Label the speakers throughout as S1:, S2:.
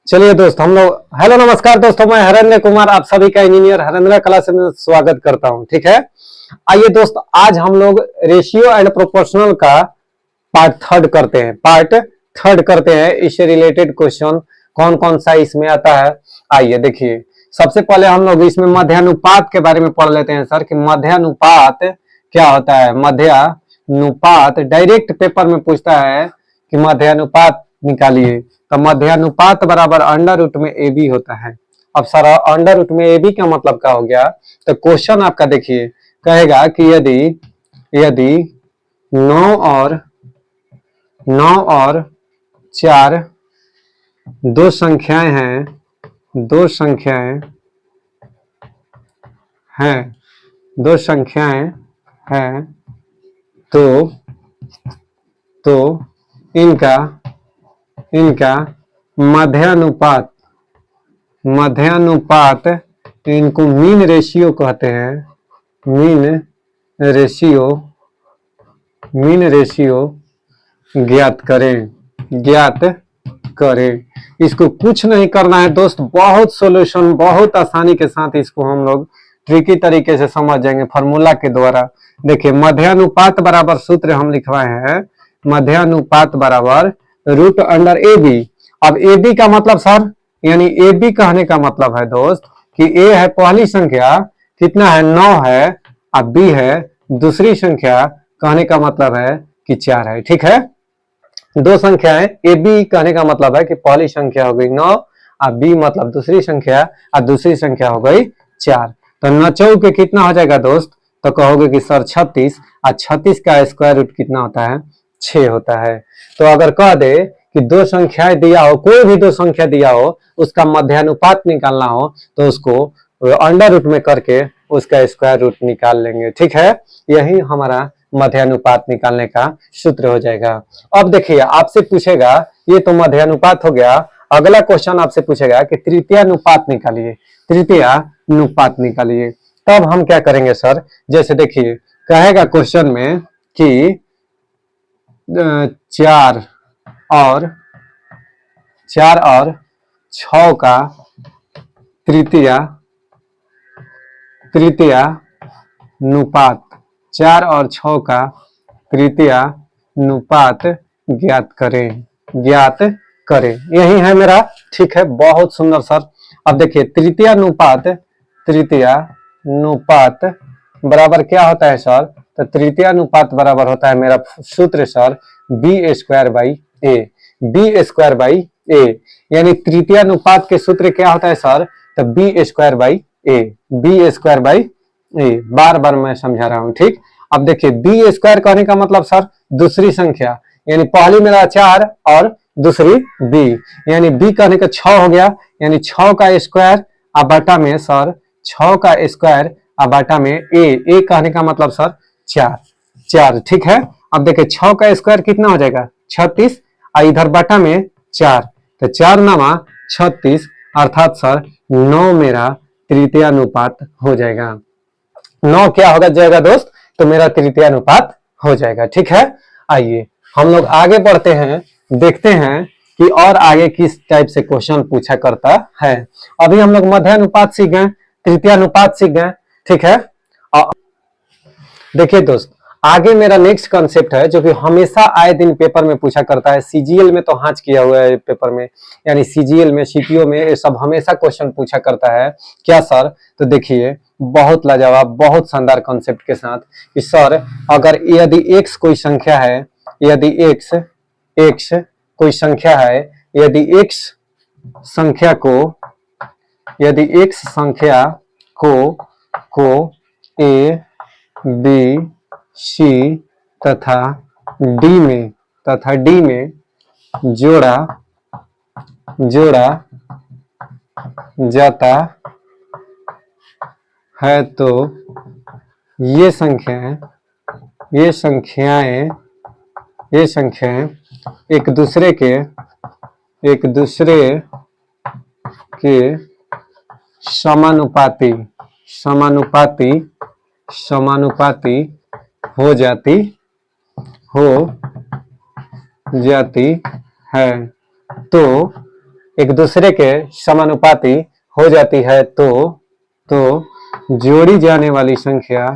S1: चलिए दोस्त हम लोग हेलो नमस्कार दोस्तों, मैं हरेंद्र कुमार आप सभी का इंजीनियर हरेंद्र क्लास में स्वागत करता हूं। ठीक है, आइए दोस्त, आज हम लोग रेशियो एंड प्रोपोर्शनल का पार्ट थर्ड करते हैं। इससे रिलेटेड क्वेश्चन कौन कौन सा इसमें आता है, आइए देखिए। सबसे पहले हम लोग इसमें मध्यानुपात के बारे में पढ़ लेते हैं सर कि मध्यानुपात क्या होता है। मध्यानुपात डायरेक्ट पेपर में पूछता है कि मध्यानुपात निकालिए, तो मध्यानुपात बराबर अंडर रूट में ए बी होता है। अब सर अंडर रूट में ए बी का मतलब क्या हो गया, तो क्वेश्चन आपका देखिए, कहेगा कि यदि यदि 9 और 4 दो संख्याएं हैं तो इनका मध्यानुपात इनको मीन रेशियो कहते हैं। मीन रेशियो ज्ञात करें। इसको कुछ नहीं करना है दोस्त, बहुत सॉल्यूशन बहुत आसानी के साथ इसको हम लोग ट्रिकी तरीके से समझ जाएंगे फॉर्मूला के द्वारा। देखिए मध्यानुपात बराबर सूत्र हम लिखवाए हैं, मध्यानुपात बराबर रूट अंडर ए बी। अब ए बी का मतलब सर, यानी ए बी कहने का मतलब है दोस्त कि ए है पहली संख्या, कितना है 9 है, अब बी है दूसरी संख्या, कहने का मतलब है कि 4 है। ठीक है, दो संख्याएं ए बी कहने का मतलब है कि पहली संख्या हो गई 9 और बी मतलब दूसरी संख्या, और दूसरी संख्या हो गई 4। तो 9 के कितना हो जाएगा दोस्त, तो कहोगे कि सर 36, और 36 का स्क्वायर रूट कितना होता है, 6 होता है। तो अगर कह दे कि दो संख्याएं दिया हो, कोई भी दो संख्या दिया हो, उसका मध्यानुपात निकालना हो, तो उसको अंडर रूट में करके उसका स्क्वायर रूट निकाल लेंगे। ठीक है, यही हमारा मध्यानुपात निकालने का सूत्र हो जाएगा। अब देखिए आपसे पूछेगा, ये तो मध्यानुपात हो गया, अगला क्वेश्चन आपसे पूछेगा कि तृतीयानुपात निकालिए। तब हम क्या करेंगे सर, जैसे देखिए कहेगा क्वेश्चन में कि 4 और 6 का तृतीयानुपात 4 और 6 का तृतीयानुपात ज्ञात करें। यही है मेरा। ठीक है, बहुत सुंदर सर। अब देखिए तृतीयानुपात बराबर क्या होता है सर, तो तृतीयानुपात बराबर होता है मेरा सूत्र सर बी स्क्वायर बाई ए। यानी तृतीयानुपात के सूत्र क्या होता है सर, तो बी स्क्वायर बाई ए। बार बार मैं समझा रहा हूं। ठीक, अब देखिए बी स्क्वायर कहने का मतलब सर दूसरी संख्या, यानी पहली मेरा 4 और दूसरी बी, यानी बी कहने का 6 हो गया, यानी 6 का स्क्वायर और बटा में सर 6 का स्क्वायर और बटा में ए कहने का मतलब सर 4। ठीक है, अब देखिए 6 का स्क्वायर कितना हो जाएगा 36, और इधर बटा में 4, तो 4 नामा 36, अर्थात सर 9 मेरा तृतीयानुपात हो जाएगा। 9 क्या होगा जाएगा दोस्त, तो मेरा तृतीयानुपात हो जाएगा। ठीक है, आइए हम लोग आगे बढ़ते हैं, देखते हैं कि और आगे किस टाइप से क्वेश्चन पूछा करता है। अभी हम लोग मध्यानुपात सीख गए, तृतीयानुपात सीख गए। ठीक है, और देखिए दोस्त आगे मेरा नेक्स्ट कॉन्सेप्ट है जो कि हमेशा आए दिन पेपर में पूछा करता है। सीजीएल में तो हांच किया हुआ है पेपर में, यानी सीजीएल में सीपीओ में ये सब हमेशा क्वेश्चन पूछा करता है। क्या सर, तो देखिए बहुत लाजवाब बहुत शानदार कॉन्सेप्ट के साथ कि सर अगर यदि एक्स कोई संख्या है, यदि एक्स कोई संख्या है, यदि एक्स संख्या को ए बी सी तथा डी में जोड़ा जाता है, तो ये संख्याएं एक दूसरे के समानुपाती हो जाती है, तो एक दूसरे के समानुपाती हो जाती है तो जोड़ी जाने वाली संख्या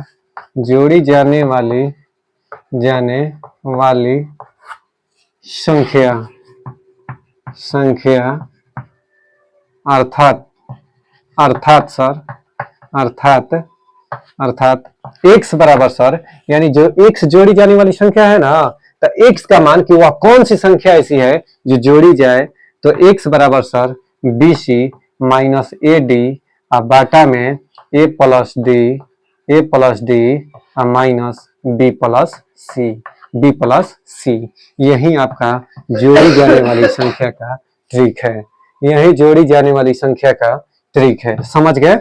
S1: अर्थात अर्थात x बराबर सर, यानी जो x जोड़ी जाने वाली संख्या है ना, तो x का मान कि वह कौन सी संख्या ऐसी है जो जोड़ी जाए, तो x बराबर सर BC माइनस AD बाटा में a plus D minus b plus C. यही आपका जोड़ी जाने वाली संख्या का ट्रिक है, यही जोड़ी जाने वाली संख्या का ट्रिक है। समझ गए?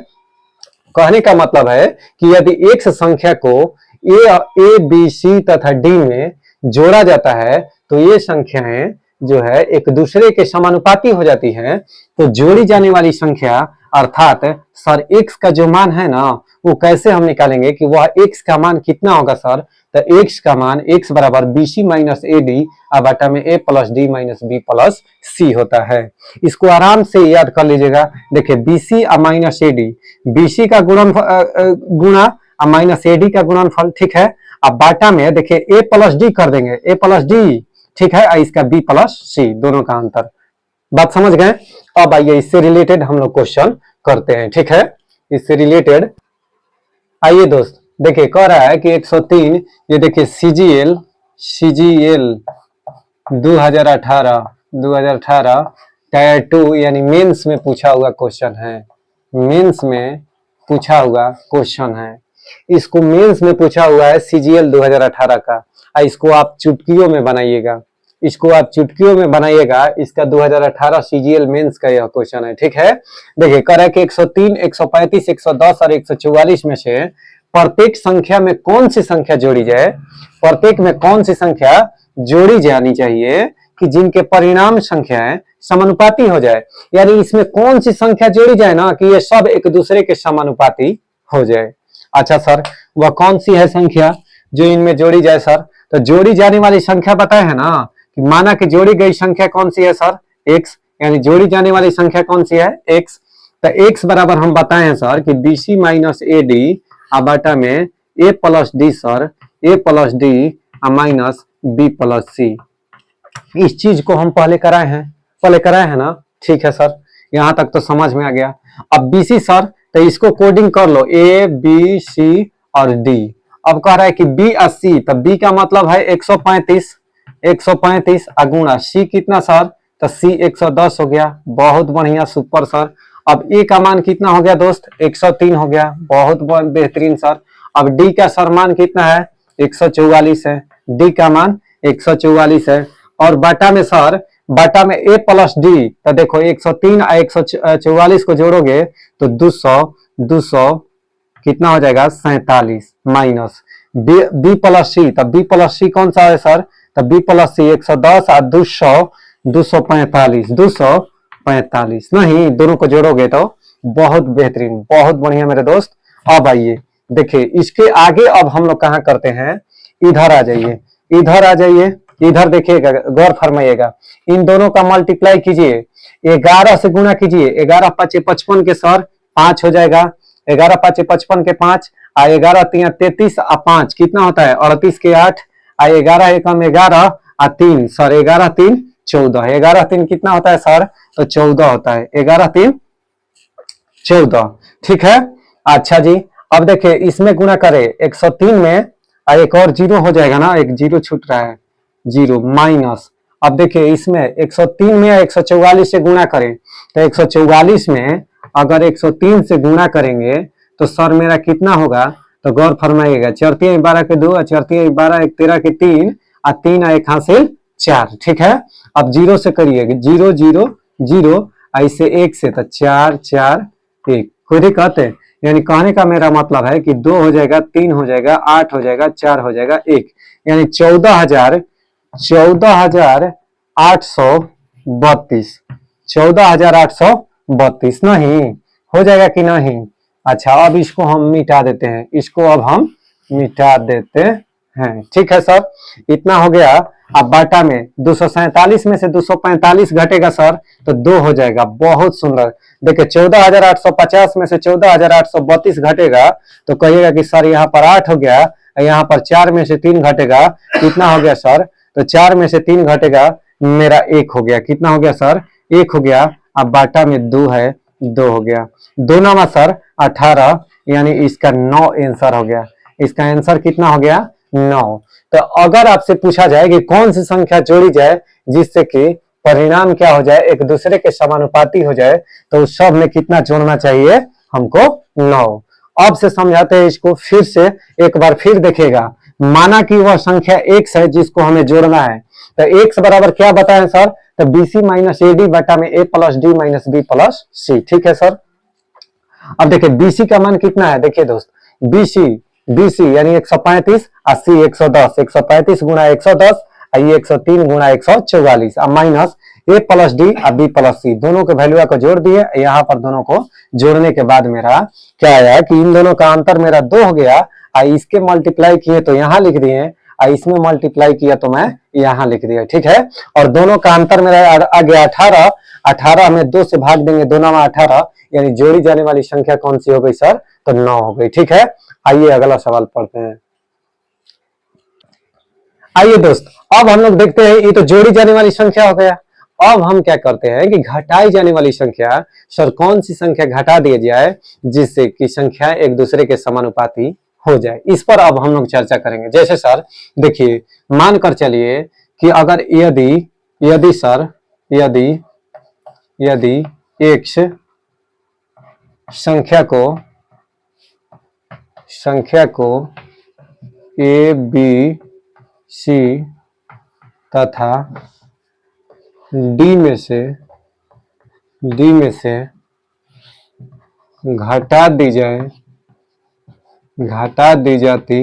S1: कहने का मतलब है कि यदि एक संख्या को ए बी सी तथा डी में जोड़ा जाता है तो ये संख्याएं जो है एक दूसरे के समानुपाती हो जाती है। तो जोड़ी जाने वाली संख्या अर्थात सर x का जो मान है ना, वो कैसे हम निकालेंगे कि वह x का मान कितना होगा सर, तो x का मान x बराबर BC माइनस AD बाटा में a plus D minus b plus c होता है। इसको आराम से याद कर लीजिएगा। देखिए BC माइनस AD, BC का गुणा माइनस AD का गुणनफल, ठीक है। अब बाटा में देखिए a प्लस डी कर देंगे, a प्लस डी, ठीक है, इसका b प्लस c, दोनों का अंतर। बात समझ गए? अब आइए इससे रिलेटेड हम लोग क्वेश्चन करते हैं, ठीक है। इससे रिलेटेड आइए दोस्त, देखिए कह रहा है कि 103, ये देखिए CGL 2018 टायर 2 यानी मेंस में पूछा हुआ क्वेश्चन है, मेंस में पूछा हुआ क्वेश्चन है। इसको मेंस में पूछा हुआ है CGL 2018 का। इसको आप चुटकियों में बनाइएगा, इसका 2018 CGL मेंस का यह क्वेश्चन है, ठीक है। देखिए कह रहा है कि 103, 135, 110 और 144 में से प्रत्येक संख्या में कौन सी संख्या जोड़ी जाए, प्रत्येक में कौन सी संख्या जोड़ी जानी चाहिए कि जिनके परिणाम संख्याएं समानुपाती हो जाए, यानी इसमें कौन सी संख्या जोड़ी जाए ना कि ये सब एक दूसरे के समानुपाती हो जाए। अच्छा सर, वह कौन सी है संख्या जो इनमें जोड़ी जाए सर? तो जोड़ी जाने वाली संख्या बताए है ना, कि माना कि जोड़ी गई संख्या कौन सी है सर? x, यानी जोड़ी जाने वाली संख्या कौन सी है? x। तो x बराबर हम बताए हैं सर कि BC माइनस AD बाटा में a plus D sir, a plus D minus b plus C. इस चीज को हम पहले कराए हैं ना, ठीक है सर, यहां तक तो समझ में आ गया। अब BC सर, तो इसको कोडिंग कर लो A B C और D। अब कह रहा है कि B और C, तो B का मतलब है 135 गुणा C कितना सर? तो C 110 हो गया, बहुत बढ़िया, सुपर सर। अब A का मान कितना हो गया दोस्त? 103 हो गया, बहुत बेहतरीन सर। अब D का सर मान कितना है? 144 है, D का मान 144 है। और बाटा में सर, बाटा में a प्लस डी, तो देखो 103 और 144 को जोड़ोगे तो 200 कितना हो जाएगा? 47 माइनस बी प्लस सी, तब बी प्लस सी कौन सा है सर? तब बी प्लस सी 110 और 245 नहीं, दोनों को जोड़ोगे तो बहुत बेहतरीन, बहुत बढ़िया मेरे दोस्त। अब आइए देखिए इसके आगे, अब हम लोग कहाँ करते हैं, इधर आ जाइए, इधर देखिएगा, गौर फरमाइएगा। इन दोनों का मल्टीप्लाई कीजिए, 11 से गुणा कीजिए, 11 5 55 के सर 5 हो जाएगा, 11 5 55 के 5, 11 3 33 और 5 कितना होता है? 38 के 8, 11 एकम 11 और 3 सर 11 3 14, 11 3 कितना होता है सर? तो 14 होता है, 11 3 14, ठीक है। अच्छा जी, अब देखिए इसमें गुणा करें 103 में, एक और जीरो हो जाएगा ना, एक जीरो छूट रहा है, जीरो माइनस। अब देखिए इसमें 103 में 144 से गुणा करें, तो 144 में अगर 103 से गुणा करेंगे तो सर मेरा कितना होगा? तो गौर फरमाइएगा, 4 3 12 के 2, 4 3 12 1 13 के 3 और 3 1 हासिल 4, ठीक है। अब जीरो से करिए, 0 0 0 ऐसे 1 से, तो 4 4 1, कोई दिक्कत है? यानी कहने का मेरा मतलब है कि 2 हो जाएगा, 3 हो जाएगा, 8 हो जाएगा, 4 हो जाएगा, 1, यानी 14,832 नहीं हो जाएगा कि नहीं? अच्छा, अब इसको हम मिटा देते हैं, ठीक है सर, इतना हो गया। अब बाटा में 247 में से 245 घटेगा सर तो 2 हो जाएगा। बहुत सुंदर। देखिए 14,850 में से 14,832 घटेगा तो कहिएगा कि सर यहाँ पर 8 हो गया, यहाँ पर 4 में से 3 घटेगा, कितना हो गया सर? तो 4 में से 3 घटेगा, मेरा 1 हो गया। कितना हो गया सर? 1 हो गया। अब बाटा में 2 है, 2 हो गया। 2 नामा सर 18, यानी इसका 9 आंसर हो गया। इसका आंसर कितना हो गया? 9। तो अगर आपसे पूछा जाए कि कौन सी संख्या जोड़ी जाए जिससे कि परिणाम क्या हो जाए, एक दूसरे के समानुपाती हो जाए, तो उस सब में कितना जोड़ना चाहिए हमको? 9। अब से समझाते हैं इसको फिर से, एक बार फिर देखिएगा। माना कि वह संख्या x है जिसको हमें जोड़ना है, तो x बराबर क्या बताएं सर? तो BC माइनस AD बटा में A plus D minus B plus C। ठीक है सर। अब देखिए BC का मान कितना है? देखिए दोस्त, BC यानी 135 और C 110, 135 गुणा 110 और ये 103 गुणा 144 और माइनस A प्लस D और B प्लस C, दोनों के वैल्यू को जोड़ दिए। यहाँ पर दोनों को जोड़ने के बाद मेरा क्या आया कि इन दोनों का अंतर मेरा 2 हो गया, और इसके मल्टीप्लाई किए तो यहाँ लिख दिए, और इसमें मल्टीप्लाई किया तो मैं यहाँ लिख दिया। ठीक है। और दोनों का अंतर मेरा आ गया 18। 18 में 2 से भाग देंगे, 2 नामा 18, यानी जोड़ी जाने वाली संख्या कौन सी हो गई सर? तो 9 हो गई। ठीक है। आइए अगला सवाल पढ़ते हैं। आइए दोस्त, अब हम लोग देखते हैं, ये तो जोड़ी जाने वाली संख्या हो गया। अब हम क्या करते हैं कि घटाई जाने वाली संख्या, सर कौन सी संख्या घटा दी जाए जिससे कि संख्या एक दूसरे के समानुपाती हो जाए, इस पर अब हम लोग चर्चा करेंगे। जैसे सर देखिए, मानकर चलिए कि अगर यदि सर यदि x संख्या को A B C तथा D में से घटा दी जाती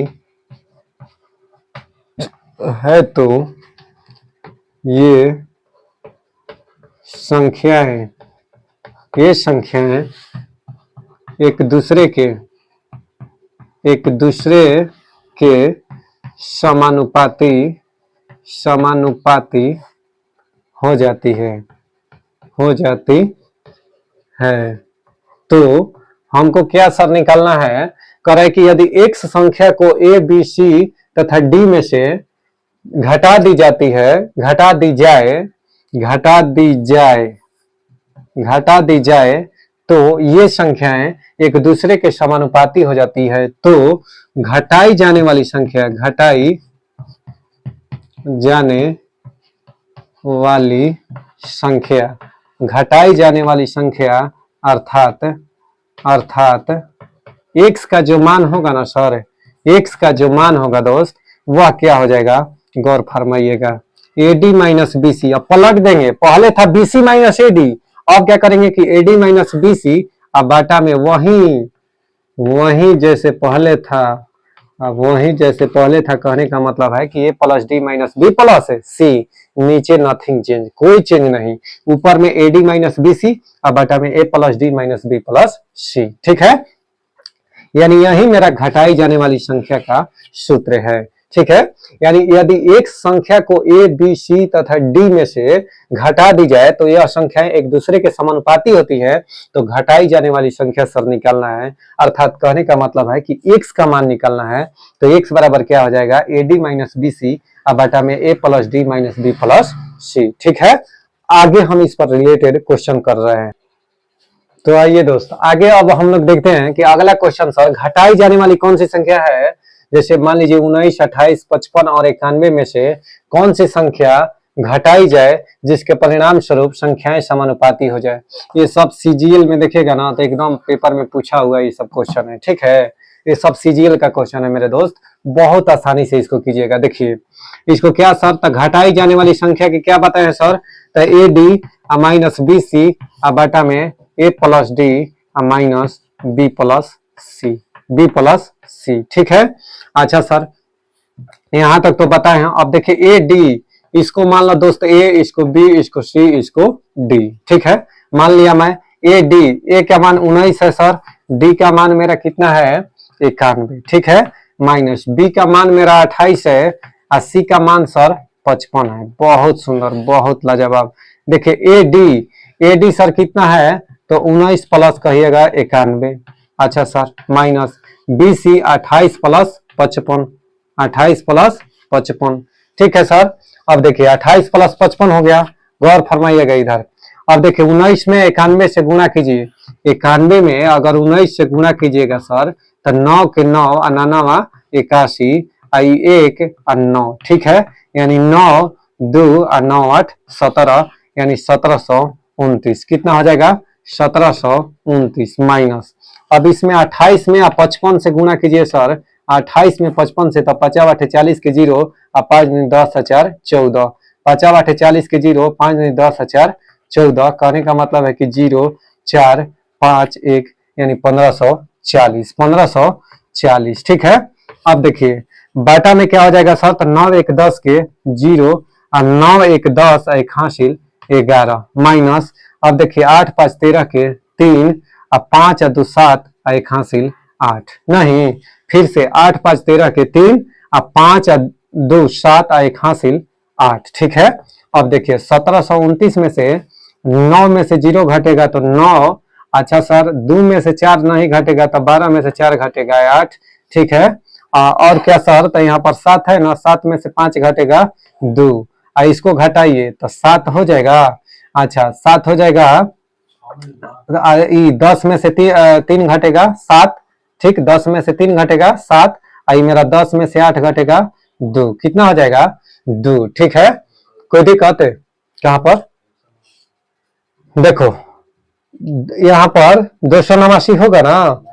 S1: है तो ये संख्याएं एक दूसरे के समानुपाती हो जाती है। तो हमको क्या सर निकालना है? करे कि यदि x संख्या को A B C तथा D में से घटा दी जाए तो ये संख्याएं एक दूसरे के समानुपाती हो जाती है। तो घटाई जाने वाली संख्या अर्थात x का जो मान होगा ना सर, x का जो मान होगा दोस्त, वह क्या हो जाएगा? गौर फरमाइएगा, AD माइनस BC। अब पलट देंगे, पहले था BC माइनस AD, अब क्या करेंगे कि AD माइनस BC, अब बाटा में वही जैसे पहले था, कहने का मतलब है कि A plus D minus B plus C, नीचे नथिंग चेंज, कोई चेंज नहीं। ऊपर में AD माइनस BC, अब बाटा में A plus D minus B plus C। ठीक है। यानी यही मेरा घटाई जाने वाली संख्या का सूत्र है। ठीक है। यानी यदि एक संख्या को A B C तथा D में से घटा दी जाए तो यह संख्याएं एक दूसरे के समानुपाती होती है। तो घटाई जाने वाली संख्या सर निकालना है, अर्थात कहने का मतलब है कि x का मान निकालना है। तो x बराबर क्या हो जाएगा? AD माइनस BC अब बटा में A plus D minus B plus C। ठीक है। आगे हम इस पर रिलेटेड क्वेश्चन कर रहे हैं। तो आइए दोस्त, आगे अब हम लोग देखते हैं कि अगला क्वेश्चन सर, घटाई जाने वाली कौन सी संख्या है? जैसे मान लीजिए 19, 28, 55 और 91 में से कौन सी संख्या घटाई जाए जिसके परिणाम स्वरूप संख्याएं समानुपाती हो जाए। ये सब CGL में देखेगा ना तो एकदम पेपर में पूछा हुआ ये सब क्वेश्चन है। ठीक है। ये सब CGL का क्वेश्चन है मेरे दोस्त, बहुत आसानी से इसको कीजिएगा। देखिए इसको क्या सर, तो घटाई जाने वाली संख्या की क्या बताए सर? तो AD माइनस BC बटा में A plus D minus B plus C। ठीक है। अच्छा सर, यहां तक तो पता है। अब देखिए AD, इसको मान लो दोस्त A, इसको B, इसको C, इसको D। ठीक है। मान लिया मैं AD, A का मान 19 है सर, D का मान मेरा कितना है? 91। ठीक है। माइनस B का मान मेरा 28 है और C का मान सर 55 है। बहुत सुंदर, बहुत लाजवाब। देखिए एडी सर कितना है, तो 19 प्लस कहिएगा 91। अच्छा sir, minus BC 28 plus 55, 28 plus 55। ठीक है सर। अब देखिए 28 प्लस 55 हो गया, गौर फरमाइएगा इधर। अब देखिए 19 में 91 से गुणा कीजिए, 91 में अगर 19 से गुणा कीजिएगा सर, तो 9 के 9 अनानावा 81, आई 1 और 9। ठीक है, यानी 9 2 और 9 8 17, यानी 1729। कितना हो जाएगा? 1729 माइनस। अब इसमें 28 में आप 55 से गुणा कीजिए सर, 28 में 55 से, तो 50 8 40 के 0 और 5 10 4 14, 50 8 40 के 0 5 10 4 14, कहने का मतलब है कि 0 4 5 1, यानी 1540, 1540। ठीक है। अब देखिए बाटा में क्या हो जाएगा सर, तो 9 1 10 के 0 और 9 1 10 एक हासिल 11 माइनस। अब देखिए 8 5 13 के 3 और 5 2 7 एक हासिल 8, नहीं फिर से 8 5 13 के 3 और 5 2 7 एक हासिल 8। ठीक है। अब देखिए 1729 में से 9 में से 0 घटेगा तो 9। अच्छा सर, 2 में से 4 नहीं घटेगा तो 12 में से 4 घटेगा 8। ठीक है। और क्या सर, तो यहाँ पर 7 है ना, 7 में से 5 घटेगा 2, इसको घटाइए तो 7 हो जाएगा। अच्छा 7 हो जाएगा, 10 में से 3 घटेगा 7। ठीक, 10 में से 3 घटेगा 7, आई मेरा 10 में से 8 घटेगा 2, कितना हो जाएगा 2। ठीक है, कोई दिक्कत है कहां पर? देखो यहाँ पर 289 होगा ना।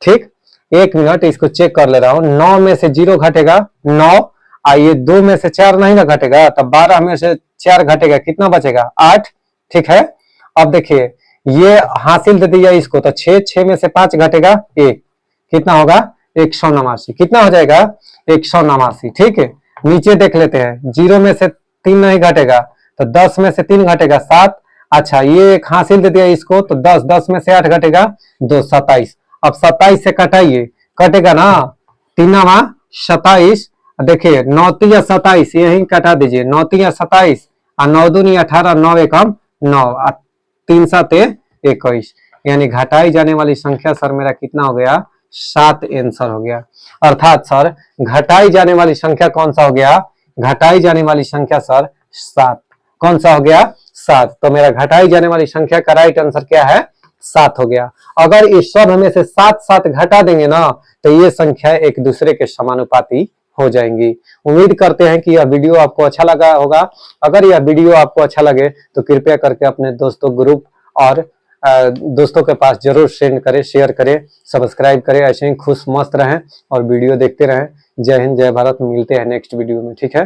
S1: ठीक, 1 मिनट इसको चेक कर ले रहा हूं। 9 में से 0 घटेगा 9, आइए 2 में से 4 नहीं ना घटेगा, तब 12 में से 4 घटेगा, कितना बचेगा 8। ठीक है। अब देखिए ये हासिल दे दिया इसको, तो 6 में से 5 घटेगा 1, कितना होगा 189। कितना हो जाएगा 189। ठीक है, नीचे देख लेते हैं। 0 में से 3 नहीं घटेगा, तो 10 में से 3 घटेगा 7। अच्छा ये एक हासिल दे दिया इसको, तो 10 में से 8 घटेगा 2, 27। अब 27 से कटाइए, कटेगा ना, 3 27। देखिए 9 3 27, यही कटा दीजिए, 9 3 27 और 9 2 18, 9 1 9 और 3 7 21, यानी घटाई जाने वाली संख्या सर मेरा कितना हो गया 7 आंसर हो गया। अर्थात सर घटाई जाने वाली संख्या कौन सा हो गया? घटाई जाने वाली संख्या सर 7। कौन सा हो गया? 7। तो मेरा घटाई जाने वाली संख्या का राइट आंसर क्या है? 7 हो गया। अगर इस सब में से 7 7 घटा देंगे ना, तो ये संख्या एक दूसरे के समानुपाती हो जाएंगी। उम्मीद करते हैं कि यह वीडियो आपको अच्छा लगा होगा। अगर यह वीडियो आपको अच्छा लगे तो कृपया करके अपने दोस्तों, ग्रुप और दोस्तों के पास जरूर सेंड करें, शेयर करें, सब्सक्राइब करें। ऐसे ही खुश मस्त रहें और वीडियो देखते रहें। जय हिंद, जय भारत। मिलते हैं नेक्स्ट वीडियो में। ठीक है।